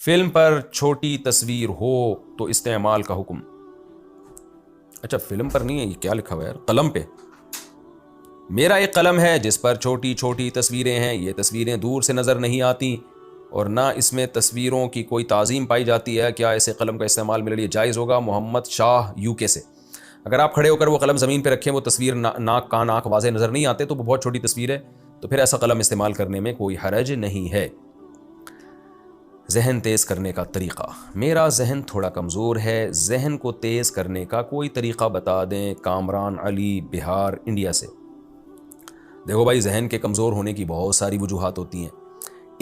Film पर छोटी तस्वीर हो तो इस्तेमाल का हुक्म। अच्छा, फिल्म पर नहीं है, ये क्या लिखा हुआ है यार? कलम पे। मेरा एक कलम है जिस पर छोटी छोटी तस्वीरें हैं। ये तस्वीरें दूर से नज़र नहीं आती और ना इसमें तस्वीरों की कोई ताज़ीम पाई जाती है। क्या ऐसे कलम का इस्तेमाल मेरे लिए जायज़ होगा? मोहम्मद शाह यूके से। अगर आप खड़े होकर वो कलम ज़मीन पर रखें, वो तस्वीर नाक कान आँख वाज़े नज़र नहीं आते, तो वो बहुत छोटी तस्वीर है, तो फिर ऐसा कलम इस्तेमाल करने में कोई हरज नहीं है। जहन तेज़ करने का तरीक़ा। मेरा जहन थोड़ा कमज़ोर है, जहन को तेज़ करने का कोई तरीक़ा बता दें। कामरान अली, बिहार, इंडिया से। देखो भाई, जहन के कमज़ोर होने की बहुत सारी वजूहात होती हैं।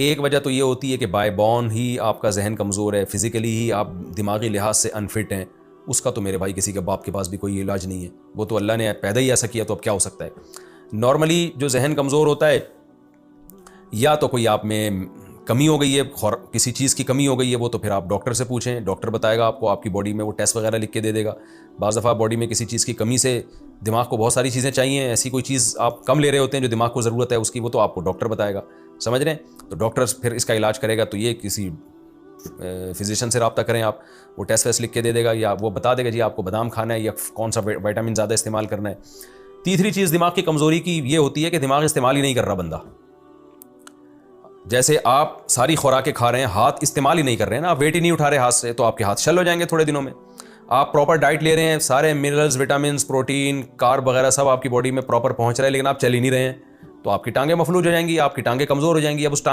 एक वजह तो ये होती है कि बाय बॉर्न ही आपका जहन कमज़ोर है, फ़िज़िकली ही आप दिमागी लिहाज से अनफिट हैं। उसका तो मेरे भाई किसी के बाप के पास भी कोई इलाज नहीं है, वो तो अल्लाह ने पैदा ही ऐसा किया, तो अब क्या हो सकता है। नॉर्मली जो जहन कमज़ोर होता है, या तो कोई आप में कमी हो गई है, किसी चीज़ की कमी हो गई है, वो तो फिर आप डॉक्टर से पूछें, डॉक्टर बताएगा आपको, आपकी बॉडी में वो टेस्ट वगैरह लिख के दे देगा। बाज़ दफ़ा बॉडी में किसी चीज़ की कमी से दिमाग को बहुत सारी चीज़ें चाहिए, ऐसी कोई चीज़ आप कम ले रहे होते हैं जो दिमाग को ज़रूरत है उसकी, वो तो आपको डॉक्टर बताएगा। समझ रहे हैं? तो डॉक्टर फिर इसका इलाज करेगा, तो ये किसी फिजिशियन से रब्ता करें आप, वो टेस्ट वेस्ट लिख के दे देगा, या वो बता देगा जी आपको बादाम खाना है या कौन सा विटामिन ज़्यादा इस्तेमाल करना है। तीसरी चीज़ दिमाग की कमज़ोरी की ये होती है कि दिमाग इस्तेमाल ही नहीं कर रहा बंदा। जैसे आप सारी खुराकें खा रहे हैं, हाथ इस्तेमाल ही नहीं कर रहे हैं ना, आप वेट ही नहीं उठा रहे हाथ से, तो आपके हाथ शल हो जाएंगे थोड़े दिनों में। आप प्रॉपर डाइट ले रहे हैं, सारे मिनरल्स, विटामिन, प्रोटीन, कार्ब वगैरह सब आपकी बॉडी में प्रॉपर पहुंच रहे हैं, लेकिन आप चल ही नहीं रहे हैं, तो आपकी टांगें मफलूज हो जाएंगी, आपकी टांगें कमज़ोर हो जाएंगी। अब उस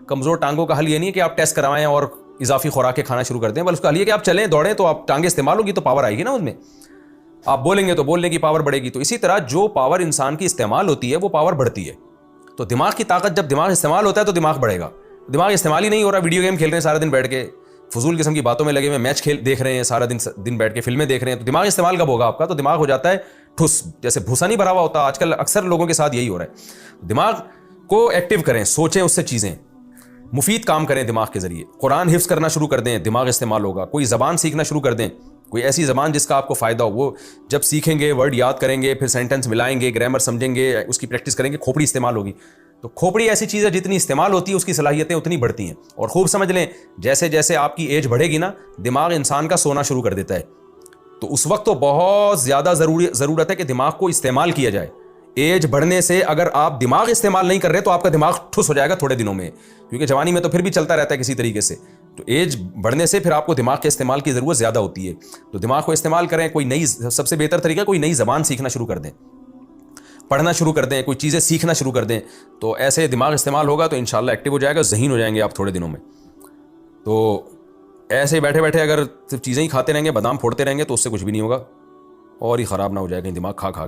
कमज़ोर टांगों का हल ये नहीं है कि आप टेस्ट करवाएं और इजाफी खुराकें खाना शुरू कर दें, बल्कि उसका हल ये कि आप चलें दौड़ें, तो आप टांगें इस्तेमाल होगी तो पावर आएगी ना उसमें, आप बोलेंगे तो बोलने की पावर बढ़ेगी। तो इसी तरह जो पावर इंसान की इस्तेमाल होती है वो पावर बढ़ती है। तो दिमाग की ताकत, जब दिमाग इस्तेमाल होता है तो दिमाग बढ़ेगा। दिमाग इस्तेमाल ही नहीं हो रहा, वीडियो गेम खेल रहे हैं सारा दिन बैठ के, फजूल किस्म की बातों में लगे हुए, मैच देख रहे हैं सारा दिन बैठ के, फिल्में देख रहे हैं, तो दिमाग इस्तेमाल कब होगा आपका? तो दिमाग हो जाता है ठुस, जैसे भूसा नहीं भरा हुआ होता। आजकल अक्सर लोगों के साथ यही हो रहा है। दिमाग को एक्टिव करें, सोचें उससे चीज़ें, मुफीद काम करें दिमाग के जरिए। कुरान हिफ्स करना शुरू कर दें, दिमाग इस्तेमाल होगा। कोई ज़बान सीखना शुरू कर दें, कोई ऐसी ज़बान जिसका आपको फ़ायदा हो। वो जब सीखेंगे, वर्ड याद करेंगे, फिर सेंटेंस मिलाएंगे, ग्रामर समझेंगे, उसकी प्रैक्टिस करेंगे, खोपड़ी इस्तेमाल होगी। तो खोपड़ी ऐसी चीज़ है, जितनी इस्तेमाल होती है उसकी सलाहियतें उतनी बढ़ती हैं। और खूब समझ लें, जैसे जैसे आपकी एज बढ़ेगी ना, दिमाग इंसान का सोना शुरू कर देता है। तो उस वक्त तो बहुत ज़्यादा ज़रूरत है कि दिमाग को इस्तेमाल किया जाए। एज बढ़ने से अगर आप दिमाग इस्तेमाल नहीं कर रहे तो आपका दिमाग ठुस हो जाएगा थोड़े दिनों में, क्योंकि जवानी में तो फिर भी चलता रहता है किसी तरीके से। तो एज बढ़ने से फिर आपको दिमाग के इस्तेमाल की ज़रूरत ज़्यादा होती है। तो दिमाग को इस्तेमाल करें। कोई नई, सबसे बेहतर तरीका, कोई नई ज़बान सीखना शुरू कर दें, पढ़ना शुरू कर दें, कोई चीज़ें सीखना शुरू कर दें, तो ऐसे दिमाग इस्तेमाल होगा तो इंशाल्लाह एक्टिव हो जाएगा, ज़हीन हो जाएंगे आप थोड़े दिनों में। तो ऐसे बैठे बैठे अगर सिर्फ चीज़ें ही खाते रहेंगे, बादाम फोड़ते रहेंगे, तो उससे कुछ भी नहीं होगा, और ही ख़राब ना हो जाएगा दिमाग खा खा के।